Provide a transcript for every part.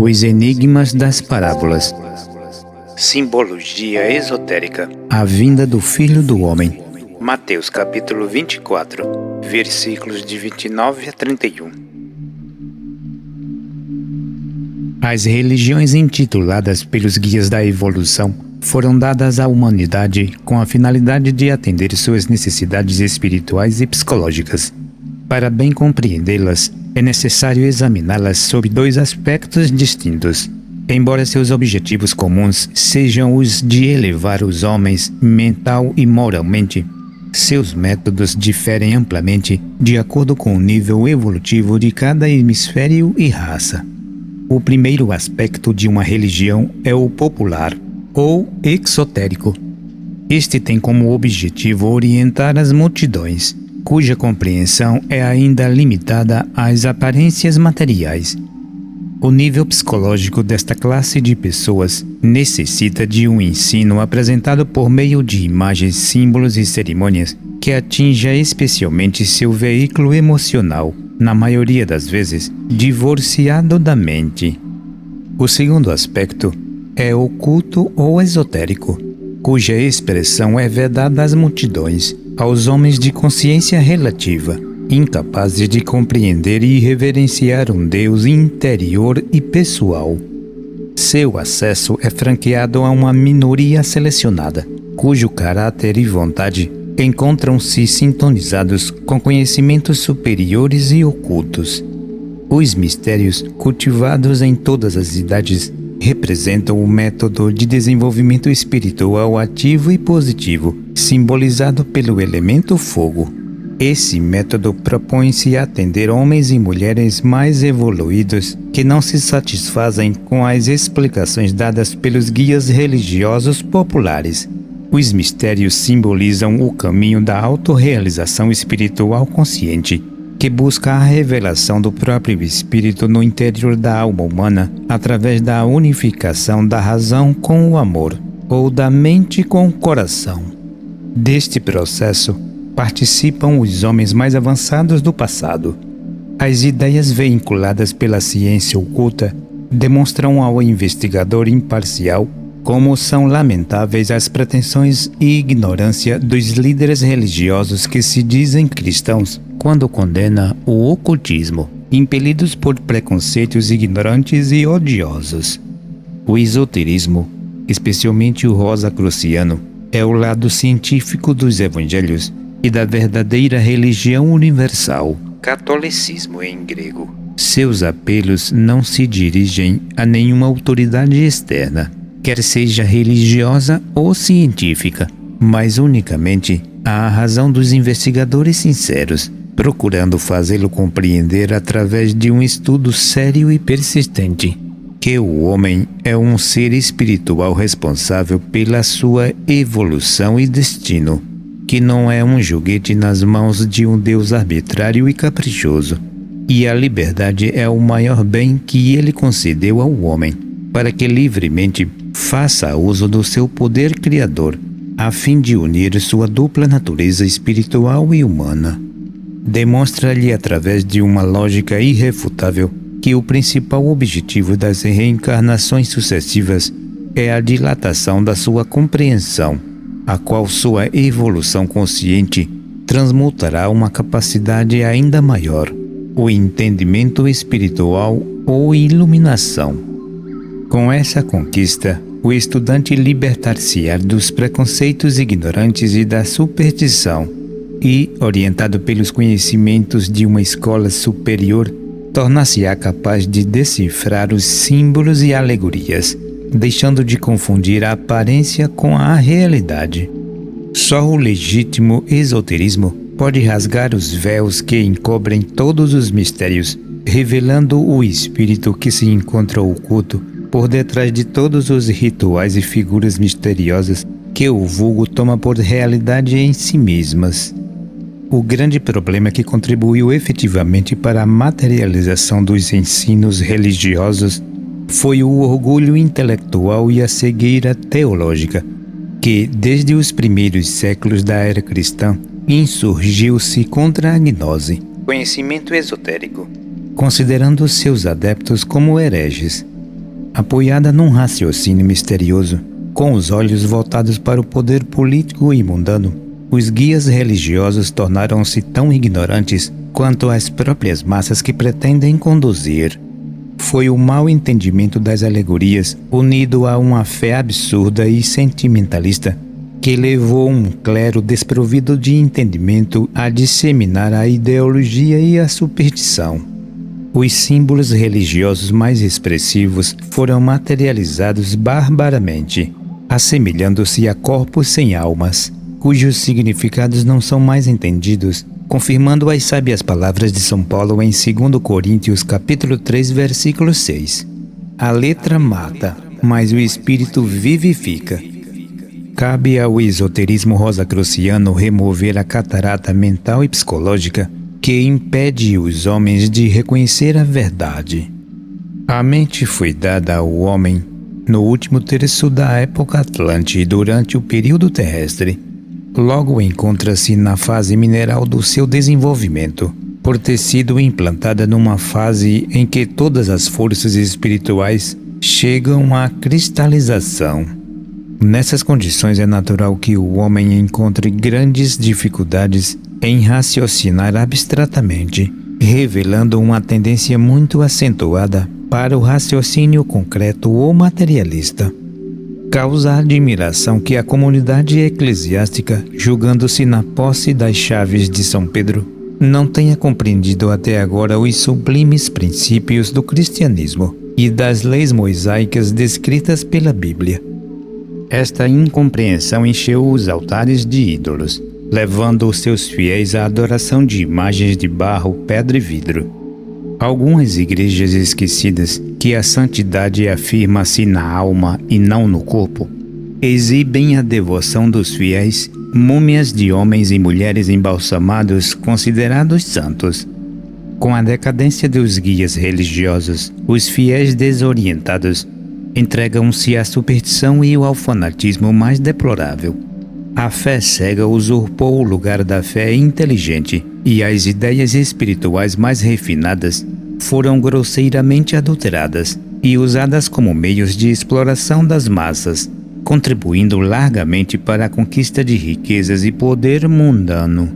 Os enigmas das parábolas. Simbologia esotérica. A vinda do Filho do Homem. Mateus capítulo 24, versículos de 29 a 31. As religiões intituladas pelos guias da evolução foram dadas à humanidade com a finalidade de atender suas necessidades espirituais e psicológicas. Para bem compreendê-las, é necessário examiná-las sob dois aspectos distintos. Embora seus objetivos comuns sejam os de elevar os homens mental e moralmente, seus métodos diferem amplamente de acordo com o nível evolutivo de cada hemisfério e raça. O primeiro aspecto de uma religião é o popular, ou exotérico. Este tem como objetivo orientar as multidões, cuja compreensão é ainda limitada às aparências materiais. O nível psicológico desta classe de pessoas necessita de um ensino apresentado por meio de imagens, símbolos e cerimônias que atinja especialmente seu veículo emocional, na maioria das vezes divorciado da mente. O segundo aspecto é oculto ou esotérico, cuja expressão é vedada às multidões, aos homens de consciência relativa, incapazes de compreender e reverenciar um Deus interior e pessoal. Seu acesso é franqueado a uma minoria selecionada, cujo caráter e vontade encontram-se sintonizados com conhecimentos superiores e ocultos. Os mistérios, cultivados em todas as idades, representam o método de desenvolvimento espiritual ativo e positivo, simbolizado pelo elemento fogo. Esse método propõe-se a atender homens e mulheres mais evoluídos que não se satisfazem com as explicações dadas pelos guias religiosos populares. Os mistérios simbolizam o caminho da autorrealização espiritual consciente, que busca a revelação do próprio espírito no interior da alma humana através da unificação da razão com o amor, ou da mente com o coração. Deste processo, participam os homens mais avançados do passado. As ideias veiculadas pela ciência oculta demonstram ao investigador imparcial como são lamentáveis as pretensões e ignorância dos líderes religiosos que se dizem cristãos quando condena o ocultismo, impelidos por preconceitos ignorantes e odiosos. O esoterismo, especialmente o rosacruciano, é o lado científico dos evangelhos e da verdadeira religião universal, catolicismo em grego. Seus apelos não se dirigem a nenhuma autoridade externa, quer seja religiosa ou científica, mas unicamente à razão dos investigadores sinceros, procurando fazê-lo compreender através de um estudo sério e persistente que o homem é um ser espiritual responsável pela sua evolução e destino, que não é um joguete nas mãos de um Deus arbitrário e caprichoso, e a liberdade é o maior bem que ele concedeu ao homem, para que livremente faça uso do seu poder criador, a fim de unir sua dupla natureza espiritual e humana. Demonstra-lhe através de uma lógica irrefutável que o principal objetivo das reencarnações sucessivas é a dilatação da sua compreensão, a qual sua evolução consciente transmutará uma capacidade ainda maior, o entendimento espiritual ou iluminação. Com essa conquista, o estudante libertar-se-á dos preconceitos ignorantes e da superstição e, orientado pelos conhecimentos de uma escola superior, tornar-se-á capaz de decifrar os símbolos e alegorias, deixando de confundir a aparência com a realidade. Só o legítimo esoterismo pode rasgar os véus que encobrem todos os mistérios, revelando o espírito que se encontra oculto por detrás de todos os rituais e figuras misteriosas que o vulgo toma por realidade em si mesmas. O grande problema que contribuiu efetivamente para a materialização dos ensinos religiosos foi o orgulho intelectual e a cegueira teológica, que, desde os primeiros séculos da era cristã, insurgiu-se contra a gnose, conhecimento esotérico, considerando seus adeptos como hereges. apoiada num raciocínio misterioso, com os olhos voltados para o poder político e mundano, os guias religiosos tornaram-se tão ignorantes quanto as próprias massas que pretendem conduzir. Foi o mau entendimento das alegorias, unido a uma fé absurda e sentimentalista, que levou um clero desprovido de entendimento a disseminar a ideologia e a superstição. Os símbolos religiosos mais expressivos foram materializados barbaramente, assemelhando-se a corpos sem almas, cujos significados não são mais entendidos, confirmando as sábias palavras de São Paulo em 2 Coríntios capítulo 3, versículo 6. A letra mata, mas o espírito vivifica. Cabe ao esoterismo rosacruciano remover a catarata mental e psicológica que impede os homens de reconhecer a verdade. A mente foi dada ao homem no último terço da época Atlante durante o período terrestre. Logo encontra-se na fase mineral do seu desenvolvimento, por ter sido implantada numa fase em que todas as forças espirituais chegam à cristalização. Nessas condições é natural que o homem encontre grandes dificuldades em raciocinar abstratamente, revelando uma tendência muito acentuada para o raciocínio concreto ou materialista. Causa admiração que a comunidade eclesiástica, julgando-se na posse das chaves de São Pedro, não tenha compreendido até agora os sublimes princípios do cristianismo e das leis mosaicas descritas pela Bíblia. Esta incompreensão encheu os altares de ídolos, levando os seus fiéis à adoração de imagens de barro, pedra e vidro. Algumas igrejas esquecidas, que a santidade afirma-se na alma e não no corpo, exibem a devoção dos fiéis, múmias de homens e mulheres embalsamados considerados santos. Com a decadência dos guias religiosos, os fiéis desorientados entregam-se à superstição e ao fanatismo mais deplorável. A fé cega usurpou o lugar da fé inteligente e as ideias espirituais mais refinadas foram grosseiramente adulteradas e usadas como meios de exploração das massas, contribuindo largamente para a conquista de riquezas e poder mundano.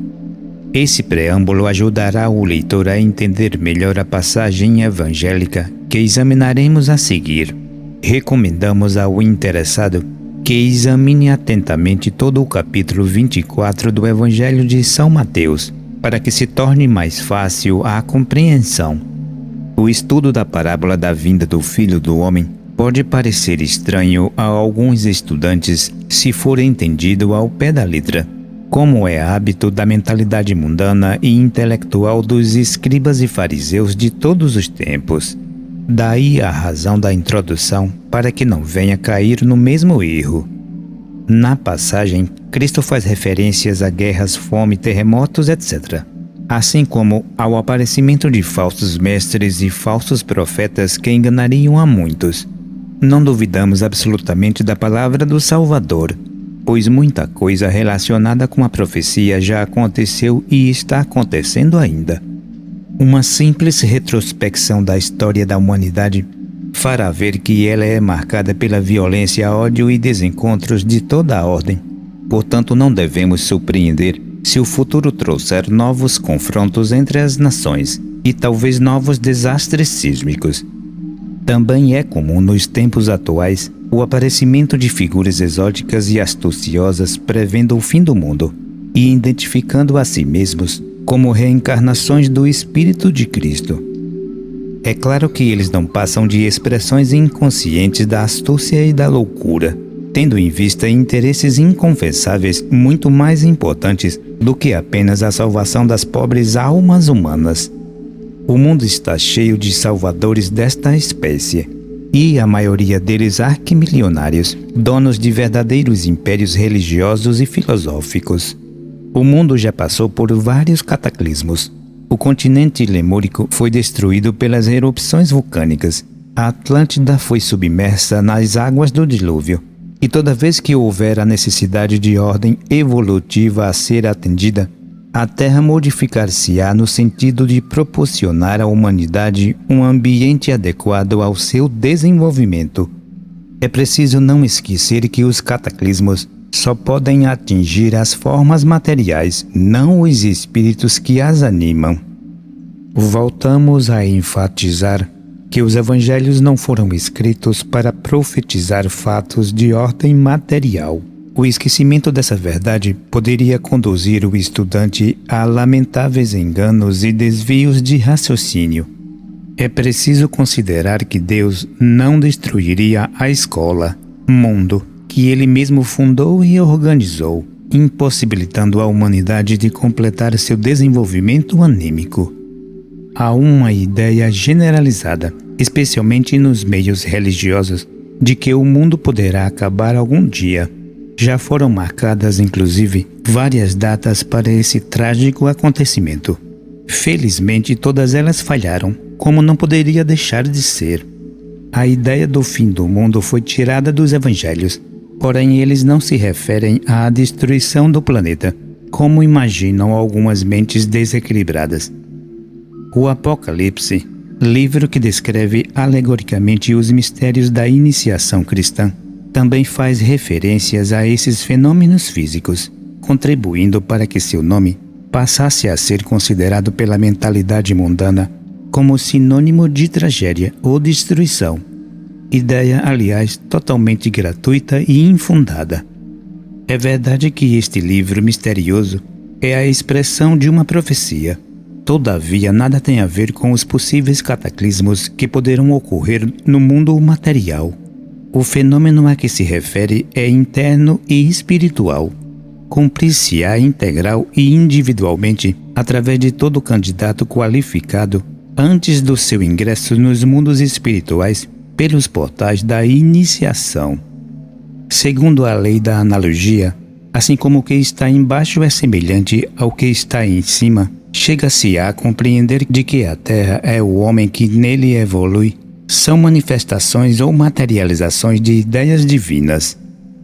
Esse preâmbulo ajudará o leitor a entender melhor a passagem evangélica que examinaremos a seguir. Recomendamos ao interessado que examine atentamente todo o capítulo 24 do Evangelho de São Mateus, para que se torne mais fácil a compreensão. O estudo da parábola da vinda do Filho do Homem pode parecer estranho a alguns estudantes se for entendido ao pé da letra, como é hábito da mentalidade mundana e intelectual dos escribas e fariseus de todos os tempos. Daí a razão da introdução para que não venha cair no mesmo erro. Na passagem, Cristo faz referências a guerras, fome, terremotos, etc., assim como ao aparecimento de falsos mestres e falsos profetas que enganariam a muitos. Não duvidamos absolutamente da palavra do Salvador, pois muita coisa relacionada com a profecia já aconteceu e está acontecendo ainda. Uma simples retrospecção da história da humanidade fará ver que ela é marcada pela violência, ódio e desencontros de toda a ordem. Portanto, não devemos surpreender se o futuro trouxer novos confrontos entre as nações e talvez novos desastres sísmicos. Também é comum nos tempos atuais o aparecimento de figuras exóticas e astuciosas prevendo o fim do mundo e identificando a si mesmos como reencarnações do Espírito de Cristo. É claro que eles não passam de expressões inconscientes da astúcia e da loucura, tendo em vista interesses inconfessáveis muito mais importantes do que apenas a salvação das pobres almas humanas. O mundo está cheio de salvadores desta espécie, e a maioria deles arquimilionários, donos de verdadeiros impérios religiosos e filosóficos. O mundo já passou por vários cataclismos. O continente lemúrico foi destruído pelas erupções vulcânicas. A Atlântida foi submersa nas águas do dilúvio. E toda vez que houver a necessidade de ordem evolutiva a ser atendida, a Terra modificar-se-á no sentido de proporcionar à humanidade um ambiente adequado ao seu desenvolvimento. É preciso não esquecer que os cataclismos só podem atingir as formas materiais, não os espíritos que as animam. Voltamos a enfatizar que os evangelhos não foram escritos para profetizar fatos de ordem material. O esquecimento dessa verdade poderia conduzir o estudante a lamentáveis enganos e desvios de raciocínio. É preciso considerar que Deus não destruiria a escola, mundo, que Ele mesmo fundou e organizou, impossibilitando a humanidade de completar seu desenvolvimento anímico. Há uma ideia generalizada, especialmente nos meios religiosos, de que o mundo poderá acabar algum dia. Já foram marcadas, inclusive, várias datas para esse trágico acontecimento. Felizmente, todas elas falharam, como não poderia deixar de ser. A ideia do fim do mundo foi tirada dos evangelhos, porém eles não se referem à destruição do planeta, como imaginam algumas mentes desequilibradas. O Apocalipse, livro que descreve alegoricamente os mistérios da iniciação cristã, também faz referências a esses fenômenos físicos, contribuindo para que seu nome passasse a ser considerado pela mentalidade mundana como sinônimo de tragédia ou destruição. Ideia, aliás, totalmente gratuita e infundada. É verdade que este livro misterioso é a expressão de uma profecia. Todavia, nada tem a ver com os possíveis cataclismos que poderão ocorrer no mundo material. O fenômeno a que se refere é interno e espiritual. Cumprir-se-á integral e individualmente através de todo candidato qualificado antes do seu ingresso nos mundos espirituais pelos portais da iniciação. Segundo a lei da analogia, assim como o que está embaixo é semelhante ao que está em cima, chega-se a compreender de que a Terra é o homem que nele evolui, são manifestações ou materializações de ideias divinas.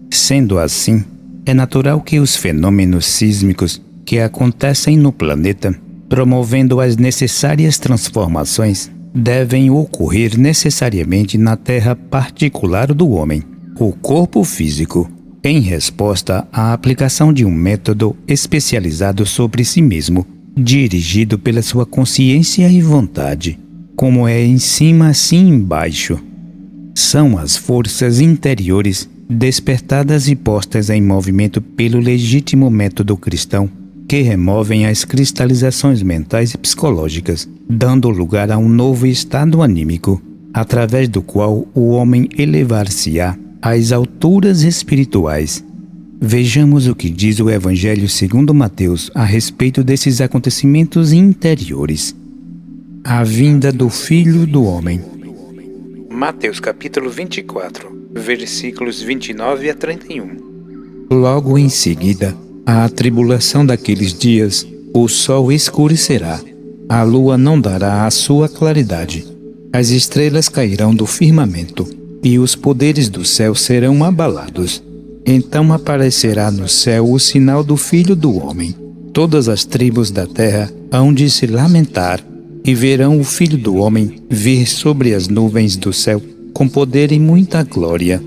Sendo assim, é natural que os fenômenos sísmicos que acontecem no planeta, promovendo as necessárias transformações, devem ocorrer necessariamente na Terra particular do homem, o corpo físico, em resposta à aplicação de um método especializado sobre si mesmo, dirigido pela sua consciência e vontade. Como é em cima, assim embaixo. São as forças interiores despertadas e postas em movimento pelo legítimo método cristão que removem as cristalizações mentais e psicológicas, dando lugar a um novo estado anímico, através do qual o homem elevar-se-á às alturas espirituais. Vejamos o que diz o Evangelho segundo Mateus a respeito desses acontecimentos interiores. A vinda do Filho do Homem. Mateus capítulo 24, versículos 29 a 31. Logo em seguida, à tribulação daqueles dias, o sol escurecerá, a lua não dará a sua claridade, as estrelas cairão do firmamento, e os poderes do céu serão abalados. Então aparecerá no céu o sinal do Filho do Homem. Todas as tribos da terra hão de se lamentar, e verão o Filho do Homem vir sobre as nuvens do céu com poder e muita glória.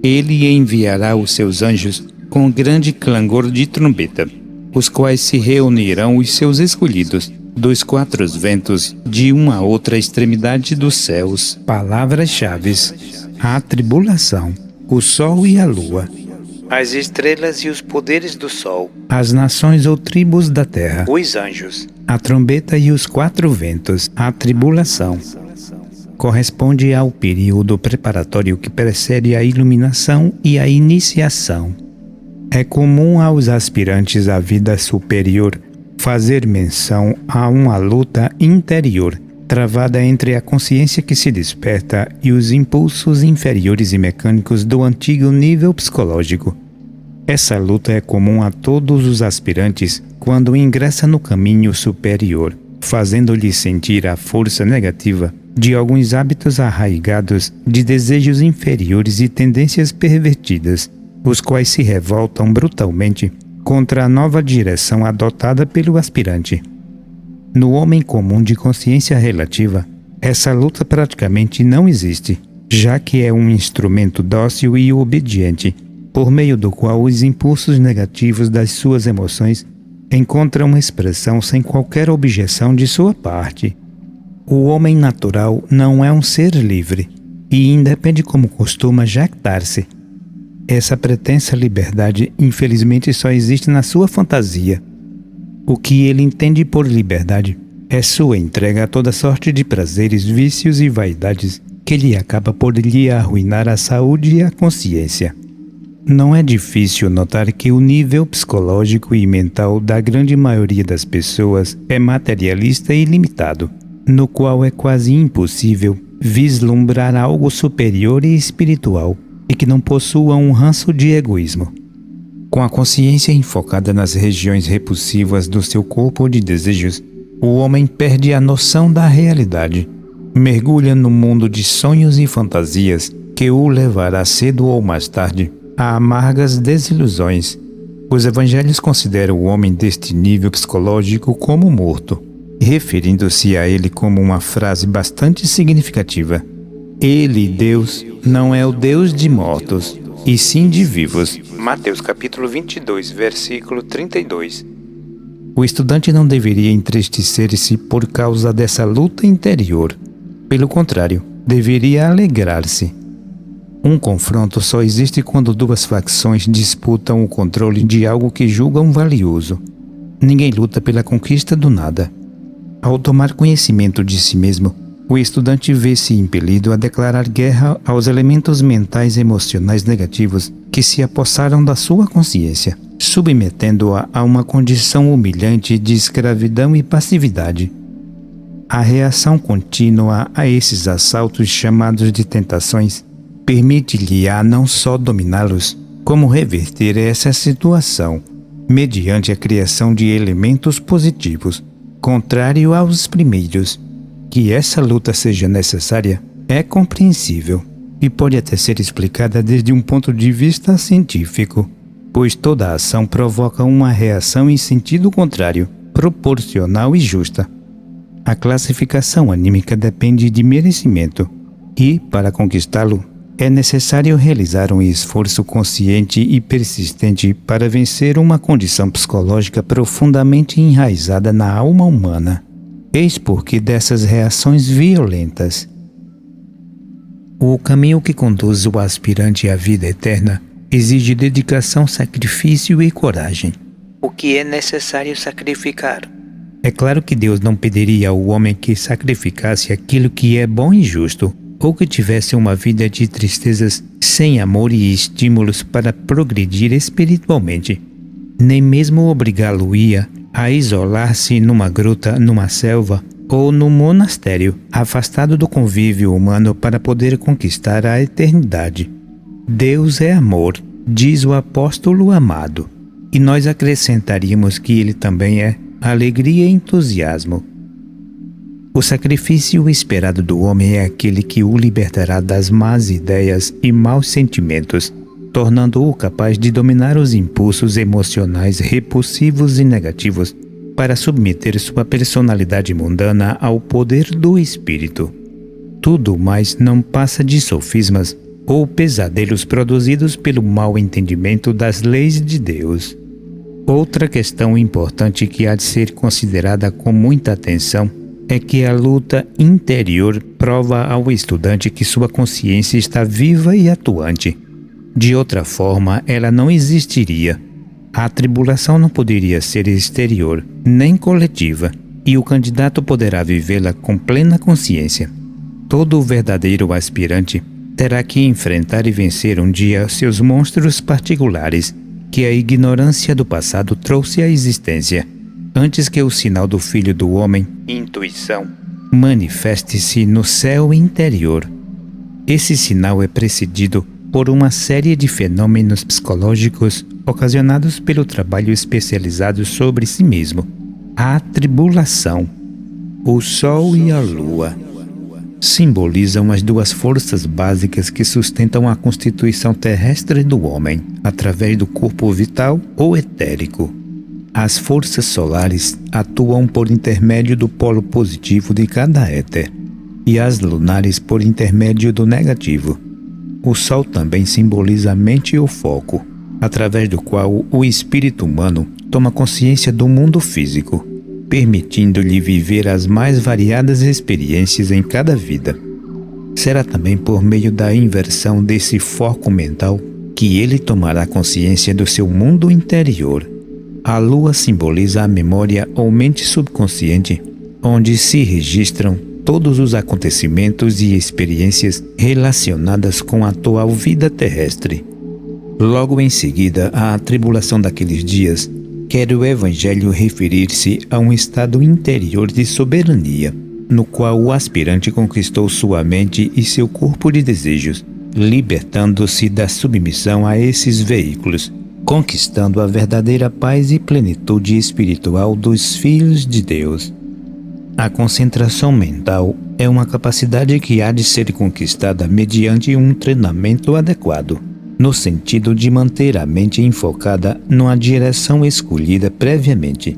Ele enviará os seus anjos com grande clangor de trombeta, os quais se reunirão os seus escolhidos dos quatro ventos de uma a outra extremidade dos céus. Palavras-chave: a tribulação, o sol e a lua, As estrelas e os poderes do sol, as nações ou tribos da terra, os anjos, a trombeta e os quatro ventos, a tribulação. Corresponde ao período preparatório que precede a iluminação e a iniciação. É comum aos aspirantes à vida superior fazer menção a uma luta interior travada entre a consciência que se desperta e os impulsos inferiores e mecânicos do antigo nível psicológico. Essa luta é comum a todos os aspirantes quando ingressa no caminho superior, fazendo-lhe sentir a força negativa de alguns hábitos arraigados de desejos inferiores e tendências pervertidas, os quais se revoltam brutalmente contra a nova direção adotada pelo aspirante. No homem comum de consciência relativa, essa luta praticamente não existe, já que é um instrumento dócil e obediente, por meio do qual os impulsos negativos das suas emoções encontram expressão sem qualquer objeção de sua parte. O homem natural não é um ser livre e independe como costuma jactar-se. Essa pretensa liberdade, infelizmente, só existe na sua fantasia. O que ele entende por liberdade é sua entrega a toda sorte de prazeres, vícios e vaidades que lhe acaba por lhe arruinar a saúde e a consciência. Não é difícil notar que o nível psicológico e mental da grande maioria das pessoas é materialista e limitado, no qual é quase impossível vislumbrar algo superior e espiritual e que não possua um ranço de egoísmo. Com a consciência enfocada nas regiões repulsivas do seu corpo de desejos, o homem perde a noção da realidade, mergulha no mundo de sonhos e fantasias que o levará cedo ou mais tarde a amargas desilusões. Os evangelhos consideram o homem deste nível psicológico como morto, referindo-se a ele como uma frase bastante significativa. Ele, Deus, não é o Deus de mortos, e sim de vivos. Mateus capítulo 22, versículo 32. O estudante não deveria entristecer-se por causa dessa luta interior. Pelo contrário, deveria alegrar-se. Um confronto só existe quando duas facções disputam o controle de algo que julgam valioso. Ninguém luta pela conquista do nada. Ao tomar conhecimento de si mesmo, o estudante vê-se impelido a declarar guerra aos elementos mentais e emocionais negativos que se apossaram da sua consciência, submetendo-a a uma condição humilhante de escravidão e passividade. A reação contínua a esses assaltos chamados de tentações permite-lhe-á não só dominá-los, como reverter essa situação, mediante a criação de elementos positivos, contrário aos primeiros. Que essa luta seja necessária é compreensível e pode até ser explicada desde um ponto de vista científico, pois toda ação provoca uma reação em sentido contrário, proporcional e justa. A classificação anímica depende de merecimento e, para conquistá-lo, é necessário realizar um esforço consciente e persistente para vencer uma condição psicológica profundamente enraizada na alma humana. Eis porque dessas reações violentas. O caminho que conduz o aspirante à vida eterna exige dedicação, sacrifício e coragem. O que é necessário sacrificar? É claro que Deus não pediria ao homem que sacrificasse aquilo que é bom e justo, ou que tivesse uma vida de tristezas sem amor e estímulos para progredir espiritualmente. Nem mesmo obrigá-lo-ia a isolar-se numa gruta, numa selva ou num monastério, afastado do convívio humano para poder conquistar a eternidade. Deus é amor, diz o apóstolo amado, e nós acrescentaríamos que ele também é alegria e entusiasmo. O sacrifício esperado do homem é aquele que o libertará das más ideias e maus sentimentos, tornando-o capaz de dominar os impulsos emocionais repulsivos e negativos para submeter sua personalidade mundana ao poder do espírito. Tudo mais não passa de sofismas ou pesadelos produzidos pelo mau entendimento das leis de Deus. Outra questão importante que há de ser considerada com muita atenção é que a luta interior prova ao estudante que sua consciência está viva e atuante. De outra forma, ela não existiria. A tribulação não poderia ser exterior, nem coletiva, e o candidato poderá vivê-la com plena consciência. Todo verdadeiro aspirante terá que enfrentar e vencer um dia seus monstros particulares, que a ignorância do passado trouxe à existência, antes que o sinal do Filho do Homem, intuição, manifeste-se no céu interior. Esse sinal é precedido por uma série de fenômenos psicológicos ocasionados pelo trabalho especializado sobre si mesmo, a tribulação, o sol e a lua. simbolizam as duas forças básicas que sustentam a constituição terrestre do homem, através do corpo vital ou etérico. As forças solares atuam por intermédio do polo positivo de cada éter, e as lunares por intermédio do negativo. O Sol também simboliza a mente e o foco, através do qual o espírito humano toma consciência do mundo físico, permitindo-lhe viver as mais variadas experiências em cada vida. Será também por meio da inversão desse foco mental que ele tomará consciência do seu mundo interior. A Lua simboliza a memória ou mente subconsciente, onde se registram todos os acontecimentos e experiências relacionadas com a atual vida terrestre. Logo em seguida à tribulação daqueles dias, quer o Evangelho referir-se a um estado interior de soberania, no qual o aspirante conquistou sua mente e seu corpo de desejos, libertando-se da submissão a esses veículos, conquistando a verdadeira paz e plenitude espiritual dos filhos de Deus. A concentração mental é uma capacidade que há de ser conquistada mediante um treinamento adequado, no sentido de manter a mente enfocada numa direção escolhida previamente.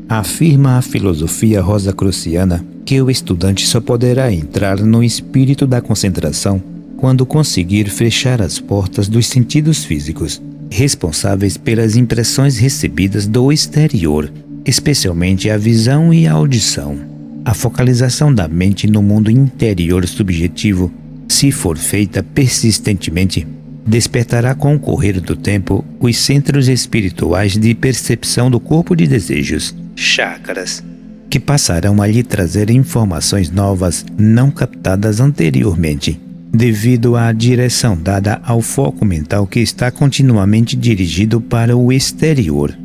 Afirma a filosofia rosacruciana que o estudante só poderá entrar no espírito da concentração quando conseguir fechar as portas dos sentidos físicos, responsáveis pelas impressões recebidas do exterior, especialmente a visão e a audição. A focalização da mente no mundo interior subjetivo, se for feita persistentemente, despertará com o correr do tempo os centros espirituais de percepção do corpo de desejos, chakras, que passarão a lhe trazer informações novas não captadas anteriormente, devido à direção dada ao foco mental que está continuamente dirigido para o exterior.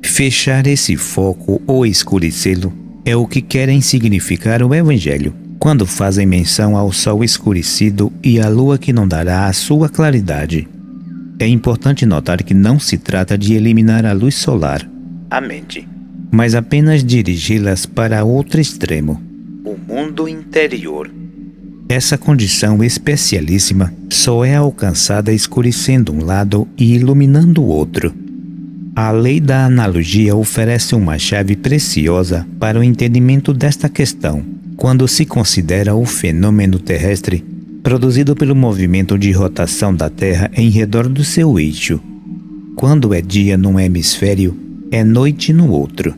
Fechar esse foco ou escurecê-lo é o que querem significar o Evangelho, quando fazem menção ao sol escurecido e à lua que não dará a sua claridade. É importante notar que não se trata de eliminar a luz solar, a mente, mas apenas dirigi-las para outro extremo, o mundo interior. Essa condição especialíssima só é alcançada escurecendo um lado e iluminando o outro. A lei da analogia oferece uma chave preciosa para o entendimento desta questão, quando se considera o fenômeno terrestre produzido pelo movimento de rotação da Terra em redor do seu eixo. Quando é dia num hemisfério, é noite no outro.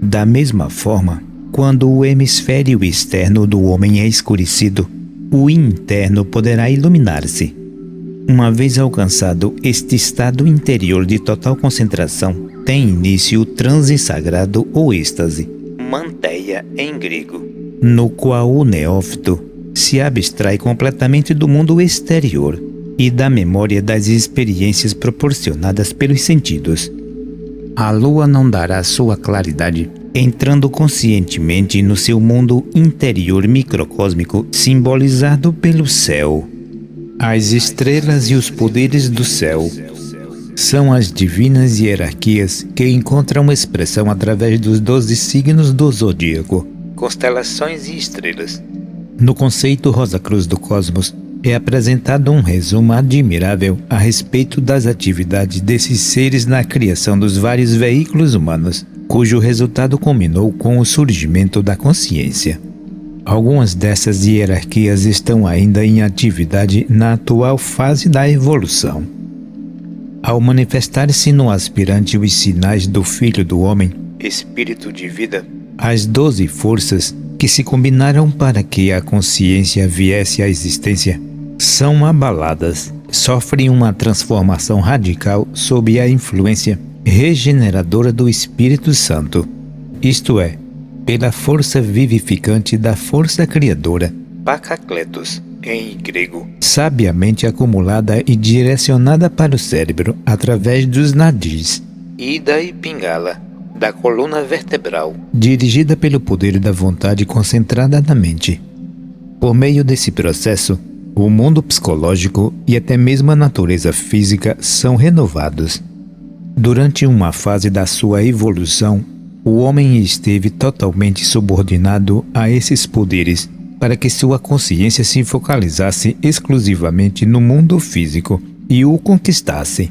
Da mesma forma, quando o hemisfério externo do homem é escurecido, o interno poderá iluminar-se. Uma vez alcançado este estado interior de total concentração, tem início o transe sagrado ou êxtase, manteia em grego, no qual o neófito se abstrai completamente do mundo exterior e da memória das experiências proporcionadas pelos sentidos. A lua não dará sua claridade, entrando conscientemente no seu mundo interior microcósmico simbolizado pelo céu. As estrelas e os poderes do céu são as divinas hierarquias que encontram expressão através dos 12 signos do zodíaco, constelações e estrelas. No conceito Rosacruz do Cosmos, é apresentado um resumo admirável a respeito das atividades desses seres na criação dos vários veículos humanos, cujo resultado culminou com o surgimento da consciência. Algumas dessas hierarquias estão ainda em atividade na atual fase da evolução. Ao manifestar-se no aspirante os sinais do Filho do Homem, espírito de vida, as 12 forças que se combinaram para que a consciência viesse à existência são abaladas, sofrem uma transformação radical sob a influência regeneradora do Espírito Santo, isto é, pela força vivificante da força criadora, Pakakletos, em grego, sabiamente acumulada e direcionada para o cérebro através dos nadis, Ida e Pingala, da coluna vertebral, dirigida pelo poder da vontade concentrada na mente. Por meio desse processo, o mundo psicológico e até mesmo a natureza física são renovados. Durante uma fase da sua evolução, o homem esteve totalmente subordinado a esses poderes, para que sua consciência se focalizasse exclusivamente no mundo físico e o conquistasse.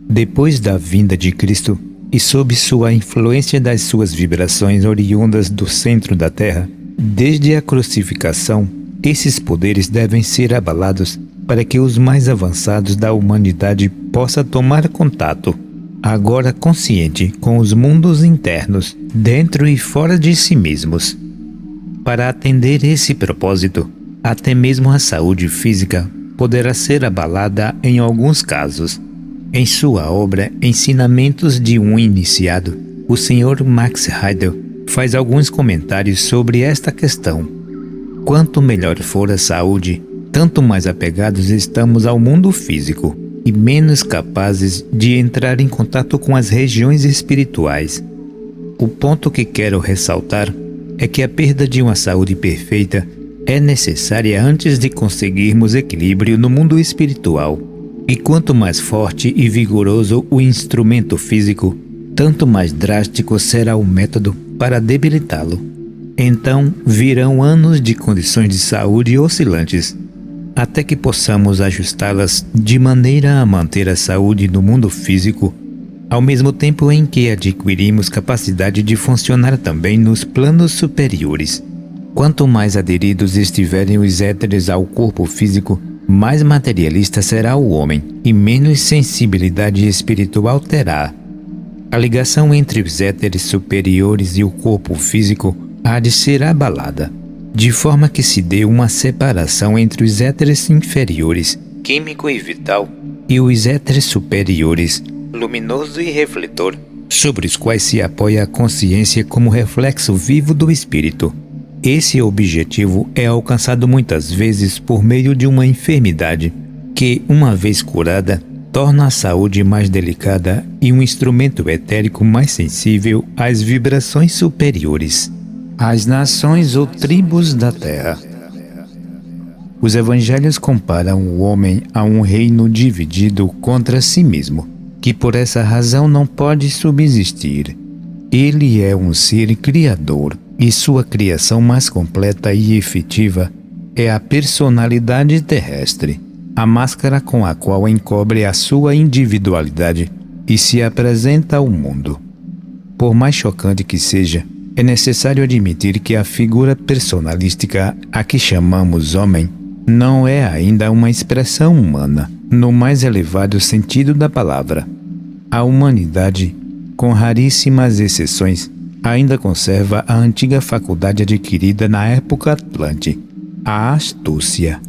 Depois da vinda de Cristo e sob sua influência das suas vibrações oriundas do centro da Terra, desde a crucificação, esses poderes devem ser abalados para que os mais avançados da humanidade possam tomar contato, agora consciente, com os mundos internos, dentro e fora de si mesmos. Para atender esse propósito, até mesmo a saúde física poderá ser abalada em alguns casos. Em sua obra Ensinamentos de um Iniciado, o Sr. Max Heidel faz alguns comentários sobre esta questão. Quanto melhor for a saúde, tanto mais apegados estamos ao mundo físico e menos capazes de entrar em contato com as regiões espirituais. O ponto que quero ressaltar é que a perda de uma saúde perfeita é necessária antes de conseguirmos equilíbrio no mundo espiritual. E quanto mais forte e vigoroso o instrumento físico, tanto mais drástico será o método para debilitá-lo. Então virão anos de condições de saúde oscilantes, até que possamos ajustá-las de maneira a manter a saúde no mundo físico, ao mesmo tempo em que adquirimos capacidade de funcionar também nos planos superiores. Quanto mais aderidos estiverem os éteres ao corpo físico, mais materialista será o homem e menos sensibilidade espiritual terá. A ligação entre os éteres superiores e o corpo físico há de ser abalada, de forma que se dê uma separação entre os éteres inferiores, químico e vital, e os éteres superiores, luminoso e refletor, sobre os quais se apoia a consciência como reflexo vivo do espírito. Esse objetivo é alcançado muitas vezes por meio de uma enfermidade que, uma vez curada, torna a saúde mais delicada e um instrumento etérico mais sensível às vibrações superiores. As nações ou tribos da Terra. Os evangelhos comparam o homem a um reino dividido contra si mesmo, que por essa razão não pode subsistir. Ele é um ser criador, e sua criação mais completa e efetiva é a personalidade terrestre, a máscara com a qual encobre a sua individualidade e se apresenta ao mundo. Por mais chocante que seja, é necessário admitir que a figura personalística a que chamamos homem não é ainda uma expressão humana, no mais elevado sentido da palavra. A humanidade, com raríssimas exceções, ainda conserva a antiga faculdade adquirida na época Atlante, a astúcia.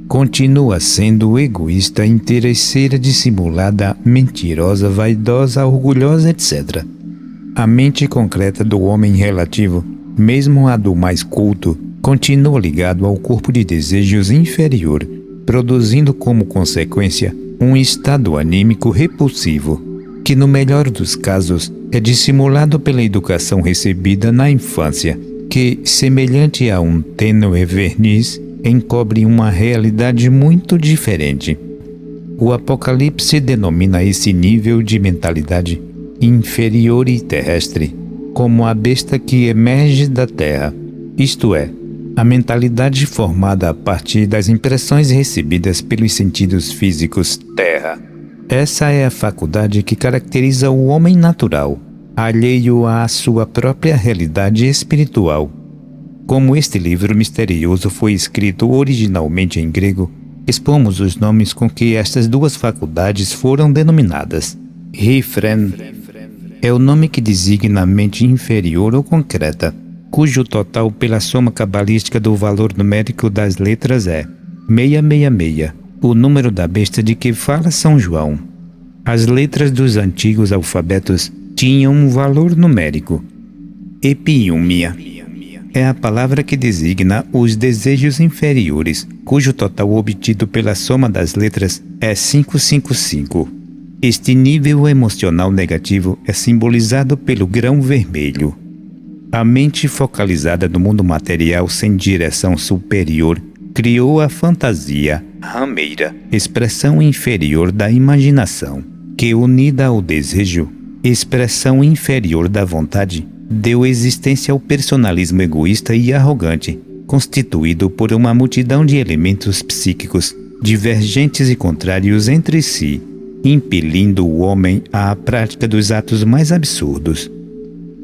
Continua sendo egoísta, interesseira, dissimulada, mentirosa, vaidosa, orgulhosa, etc. A mente concreta do homem relativo, mesmo a do mais culto, continua ligado ao corpo de desejos inferior, produzindo como consequência um estado anímico repulsivo, que no melhor dos casos é dissimulado pela educação recebida na infância, que, semelhante a um tênue verniz, encobre uma realidade muito diferente. O Apocalipse denomina esse nível de mentalidade inferior e terrestre como a besta que emerge da terra, isto é, a mentalidade formada a partir das impressões recebidas pelos sentidos físicos terra. Essa é a faculdade que caracteriza o homem natural, alheio à sua própria realidade espiritual. Como este livro misterioso foi escrito originalmente em grego, expomos os nomes com que estas duas faculdades foram denominadas. Rifren é o nome que designa a mente inferior ou concreta, cujo total pela soma cabalística do valor numérico das letras é 666, o número da besta de que fala São João. As letras dos antigos alfabetos tinham um valor numérico. Epiúmia é a palavra que designa os desejos inferiores, cujo total obtido pela soma das letras é 555. Este nível emocional negativo é simbolizado pelo grão vermelho. A mente focalizada no mundo material sem direção superior criou a fantasia, rameira, expressão inferior da imaginação, que, unida ao desejo, expressão inferior da vontade, deu existência ao personalismo egoísta e arrogante, constituído por uma multidão de elementos psíquicos divergentes e contrários entre si, impelindo o homem à prática dos atos mais absurdos.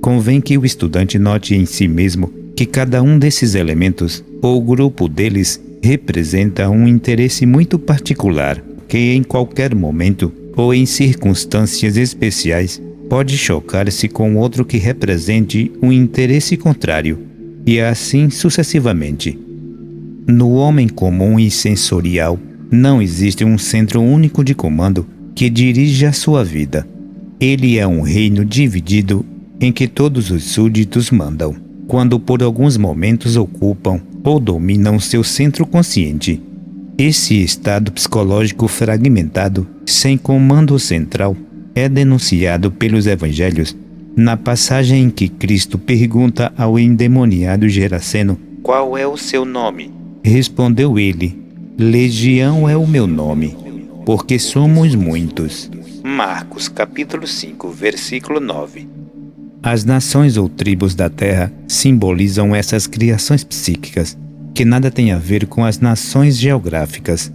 Convém que o estudante note em si mesmo que cada um desses elementos, ou grupo deles, representa um interesse muito particular, que em qualquer momento, ou em circunstâncias especiais, pode chocar-se com outro que represente um interesse contrário, e assim sucessivamente. No homem comum e sensorial, não existe um centro único de comando que dirige a sua vida. Ele é um reino dividido em que todos os súditos mandam, quando por alguns momentos ocupam ou dominam seu centro consciente. Esse estado psicológico fragmentado, sem comando central, é denunciado pelos evangelhos na passagem em que Cristo pergunta ao endemoniado Geraseno: "Qual é o seu nome?" Respondeu ele: "Legião é o meu nome, porque somos muitos." Marcos capítulo 5, versículo 9. As nações ou tribos da terra simbolizam essas criações psíquicas, que nada têm a ver com as nações geográficas.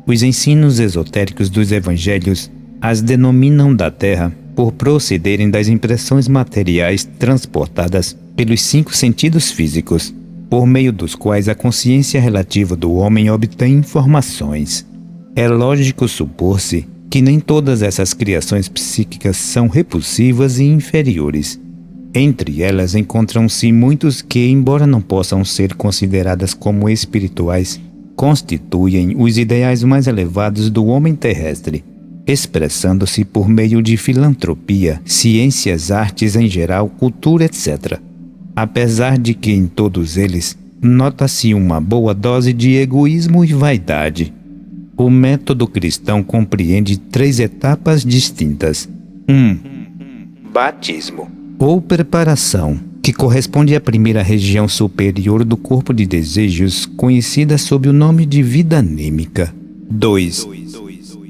Os ensinos esotéricos dos evangelhos as denominam da terra por procederem das impressões materiais transportadas pelos 5 sentidos físicos, por meio dos quais a consciência relativa do homem obtém informações. É lógico supor-se que nem todas essas criações psíquicas são repulsivas e inferiores. Entre elas encontram-se muitos que, embora não possam ser consideradas como espirituais, constituem os ideais mais elevados do homem terrestre, expressando-se por meio de filantropia, ciências, artes em geral, cultura, etc. Apesar de que em todos eles nota-se uma boa dose de egoísmo e vaidade. O método cristão compreende 3 etapas distintas. 1. Batismo. Ou preparação, que corresponde à primeira região superior do corpo de desejos, conhecida sob o nome de vida anímica. 2.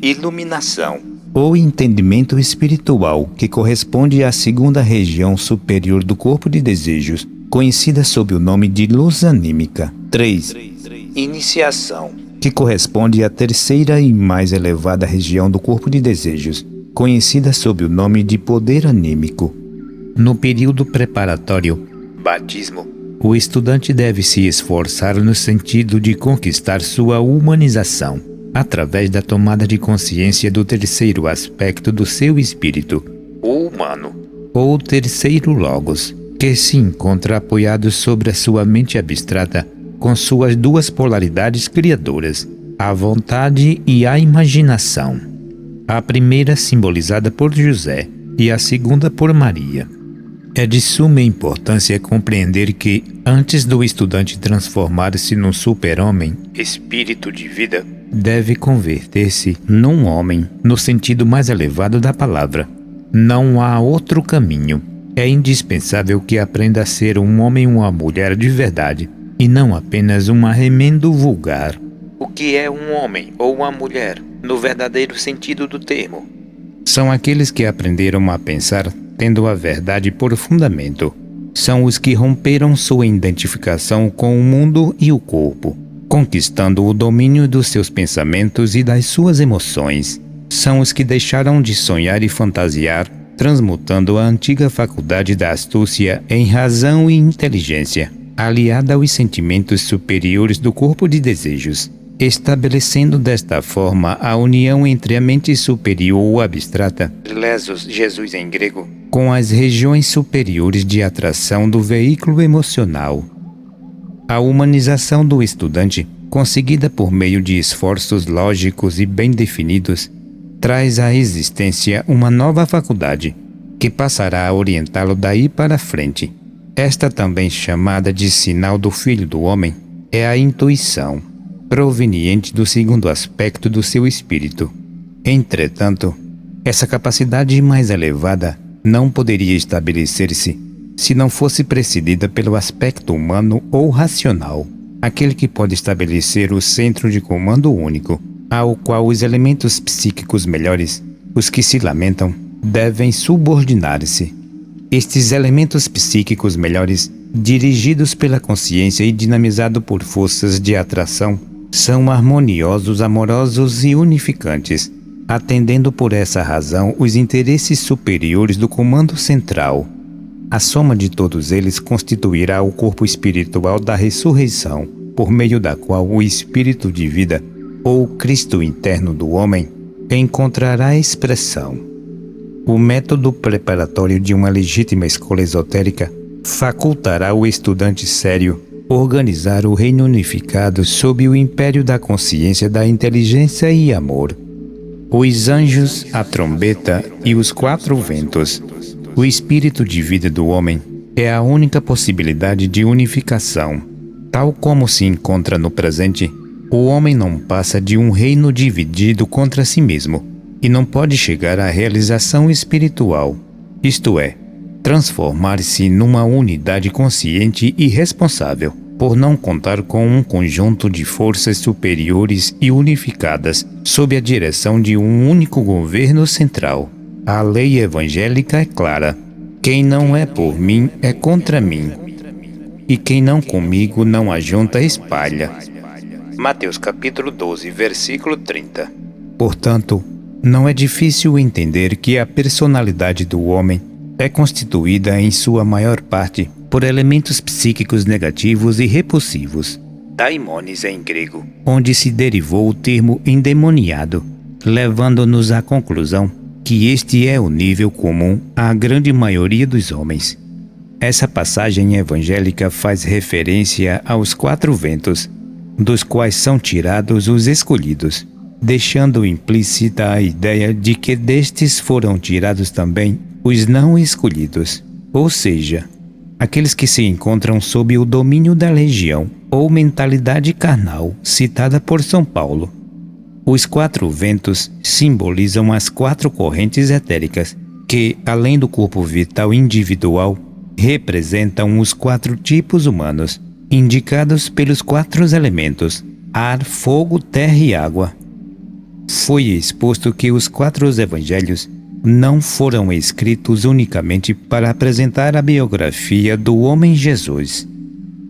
Iluminação. Ou entendimento espiritual, que corresponde à segunda região superior do corpo de desejos, conhecida sob o nome de luz anímica. 3. Iniciação. Que corresponde à terceira e mais elevada região do corpo de desejos, conhecida sob o nome de poder anímico. No período preparatório, Batismo. o estudante deve se esforçar no sentido de conquistar sua humanização, através da tomada de consciência do terceiro aspecto do seu espírito, O humano. ou terceiro logos, que se encontra apoiado sobre a sua mente abstrata com suas 2 polaridades criadoras, a vontade e a imaginação. A primeira simbolizada por José e a segunda por Maria. É de suma importância compreender que, antes do estudante transformar-se num super-homem, Espírito de vida. deve converter-se num homem, no sentido mais elevado da palavra. Não há outro caminho. É indispensável que aprenda a ser um homem ou uma mulher de verdade, e não apenas um arremendo vulgar. O que é um homem ou uma mulher, no verdadeiro sentido do termo? São aqueles que aprenderam a pensar tendo a verdade por fundamento. São os que romperam sua identificação com o mundo e o corpo, conquistando o domínio dos seus pensamentos e das suas emoções. São os que deixaram de sonhar e fantasiar, transmutando a antiga faculdade da astúcia em razão e inteligência, aliada aos sentimentos superiores do corpo de desejos, estabelecendo desta forma a união entre a mente superior ou abstrata, Lesos, Jesus em grego, com as regiões superiores de atração do veículo emocional. A humanização do estudante, conseguida por meio de esforços lógicos e bem definidos, traz à existência uma nova faculdade, que passará a orientá-lo daí para frente. Esta, também chamada de sinal do Filho do Homem, é a intuição, proveniente do segundo aspecto do seu espírito. Entretanto, essa capacidade mais elevada não poderia estabelecer-se se não fosse precedida pelo aspecto humano ou racional, aquele que pode estabelecer o centro de comando único, ao qual os elementos psíquicos melhores, os que se lamentam, devem subordinar-se. Estes elementos psíquicos melhores dirigidos pela consciência e dinamizados por forças de atração, são harmoniosos, amorosos e unificantes, atendendo por essa razão os interesses superiores do comando central. A soma de todos eles constituirá o corpo espiritual da ressurreição, por meio da qual o espírito de vida, ou Cristo interno do homem, encontrará expressão. O método preparatório de uma legítima escola esotérica facultará o estudante sério organizar o reino unificado sob o império da consciência, da inteligência e amor. Os anjos, a trombeta e os quatro ventos. O espírito de vida do homem é a única possibilidade de unificação. Tal como se encontra no presente, o homem não passa de um reino dividido contra si mesmo e não pode chegar à realização espiritual, isto é, transformar-se numa unidade consciente e responsável, por não contar com um conjunto de forças superiores e unificadas sob a direção de um único governo central. A lei evangélica é clara: quem não é por mim é contra mim, e quem não comigo não ajunta espalha. Mateus capítulo 12, versículo 30. Portanto, não é difícil entender que a personalidade do homem é constituída em sua maior parte por elementos psíquicos negativos e repulsivos. Daimones em grego, onde se derivou o termo endemoniado, levando-nos à conclusão que este é o nível comum à grande maioria dos homens. Essa passagem evangélica faz referência aos quatro ventos, dos quais são tirados os escolhidos, deixando implícita a ideia de que destes foram tirados também os não escolhidos, ou seja, aqueles que se encontram sob o domínio da legião ou mentalidade carnal citada por São Paulo. Os quatro ventos simbolizam as quatro correntes etéricas que, além do corpo vital individual, representam os quatro tipos humanos, indicados pelos quatro elementos: ar, fogo, terra e água. Foi exposto que os quatro evangelhos não foram escritos unicamente para apresentar a biografia do homem Jesus.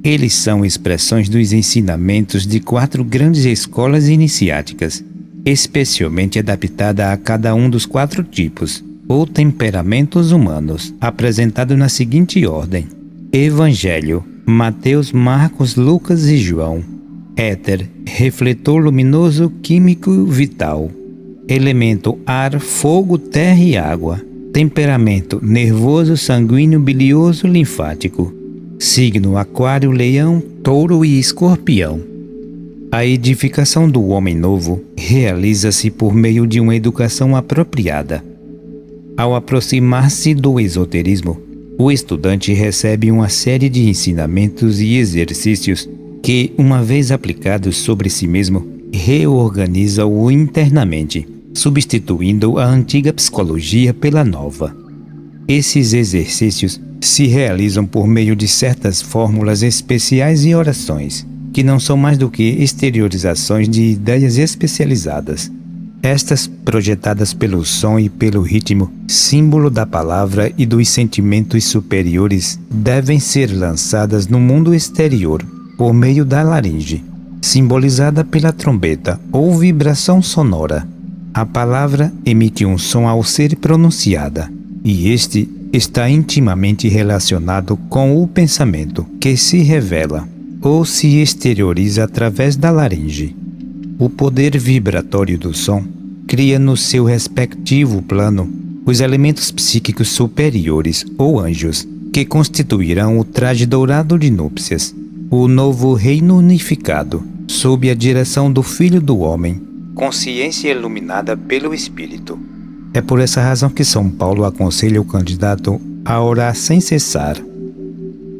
Eles são expressões dos ensinamentos de quatro grandes escolas iniciáticas, especialmente adaptada a cada um dos quatro tipos ou temperamentos humanos, apresentado na seguinte ordem: Evangelho, Mateus, Marcos, Lucas e João. Éter, refletor luminoso químico vital. Elemento ar, fogo, terra e água. Temperamento nervoso, sanguíneo, bilioso, linfático. Signo aquário, leão, touro e escorpião. A edificação do homem novo realiza-se por meio de uma educação apropriada. Ao aproximar-se do esoterismo, o estudante recebe uma série de ensinamentos e exercícios que, uma vez aplicados sobre si mesmo, reorganiza-o internamente, substituindo a antiga psicologia pela nova. Esses exercícios se realizam por meio de certas fórmulas especiais e orações, que não são mais do que exteriorizações de ideias especializadas. Estas, projetadas pelo som e pelo ritmo, símbolo da palavra e dos sentimentos superiores, devem ser lançadas no mundo exterior, por meio da laringe, simbolizada pela trombeta ou vibração sonora. A palavra emite um som ao ser pronunciada, e este está intimamente relacionado com o pensamento, que se revela ou se exterioriza através da laringe. O poder vibratório do som cria no seu respectivo plano os elementos psíquicos superiores ou anjos, que constituirão o traje dourado de núpcias, o novo reino unificado, sob a direção do Filho do Homem, consciência iluminada pelo Espírito. É por essa razão que São Paulo aconselha o candidato a orar sem cessar.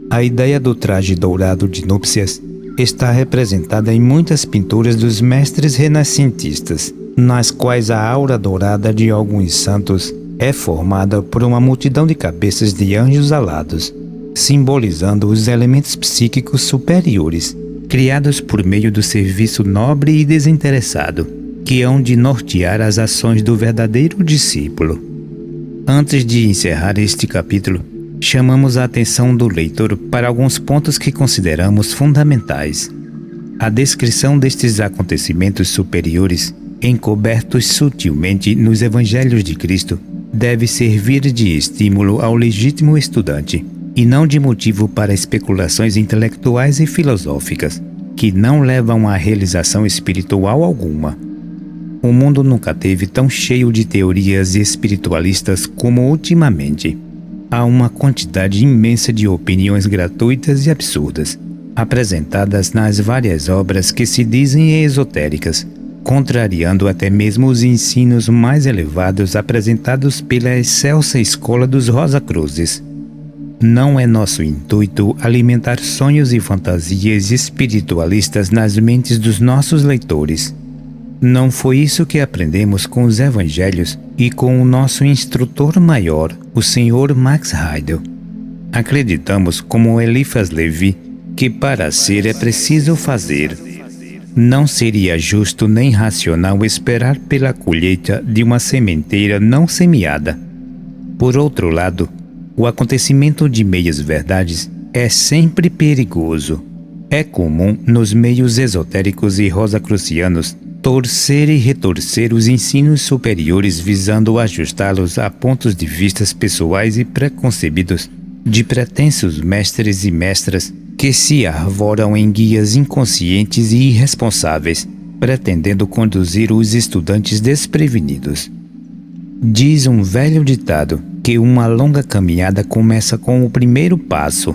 A ideia do traje dourado de núpcias está representada em muitas pinturas dos mestres renascentistas, nas quais a aura dourada de alguns santos é formada por uma multidão de cabeças de anjos alados, simbolizando os elementos psíquicos superiores, criados por meio do serviço nobre e desinteressado, que hão de nortear as ações do verdadeiro discípulo. Antes de encerrar este capítulo, chamamos a atenção do leitor para alguns pontos que consideramos fundamentais. A descrição destes acontecimentos superiores, encobertos sutilmente nos Evangelhos de Cristo, deve servir de estímulo ao legítimo estudante, e não de motivo para especulações intelectuais e filosóficas, que não levam à realização espiritual alguma. O mundo nunca teve tão cheio de teorias espiritualistas como ultimamente. Há uma quantidade imensa de opiniões gratuitas e absurdas, apresentadas nas várias obras que se dizem esotéricas, contrariando até mesmo os ensinos mais elevados apresentados pela excelsa escola dos Rosacruzes. Não é nosso intuito alimentar sonhos e fantasias espiritualistas nas mentes dos nossos leitores. Não foi isso que aprendemos com os Evangelhos e com o nosso instrutor maior, o Sr. Max Heidel. Acreditamos, como Eliphas Levi, que para ser é preciso fazer. Não seria justo nem racional esperar pela colheita de uma sementeira não semeada. Por outro lado, o acontecimento de meias-verdades é sempre perigoso. É comum nos meios esotéricos e rosacrucianos torcer e retorcer os ensinos superiores visando ajustá-los a pontos de vistas pessoais e preconcebidos de pretensos mestres e mestras que se arvoram em guias inconscientes e irresponsáveis, pretendendo conduzir os estudantes desprevenidos. Diz um velho ditado que uma longa caminhada começa com o primeiro passo.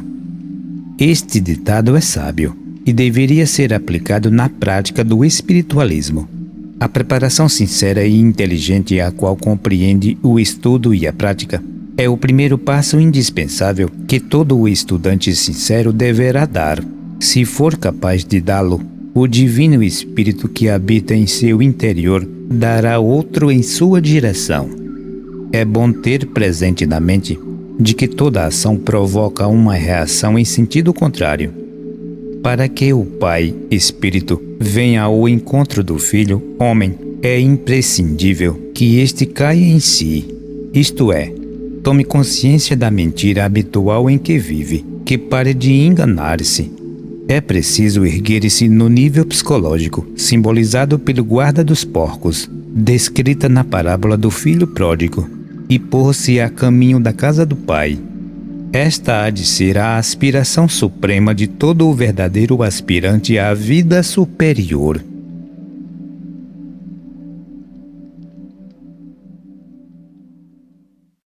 Este ditado é sábio e deveria ser aplicado na prática do espiritualismo. A preparação sincera e inteligente a qual compreende o estudo e a prática é o primeiro passo indispensável que todo o estudante sincero deverá dar. Se for capaz de dá-lo, o Divino Espírito que habita em seu interior dará outro em sua direção. É bom ter presente na mente de que toda ação provoca uma reação em sentido contrário. Para que o Pai, Espírito, venha ao encontro do Filho, homem, é imprescindível que este caia em si, isto é, tome consciência da mentira habitual em que vive, que pare de enganar-se. É preciso erguer-se no nível psicológico, simbolizado pelo guarda dos porcos, descrita na parábola do filho pródigo, e pôr-se a caminho da casa do Pai. Esta há de ser a aspiração suprema de todo o verdadeiro aspirante à vida superior.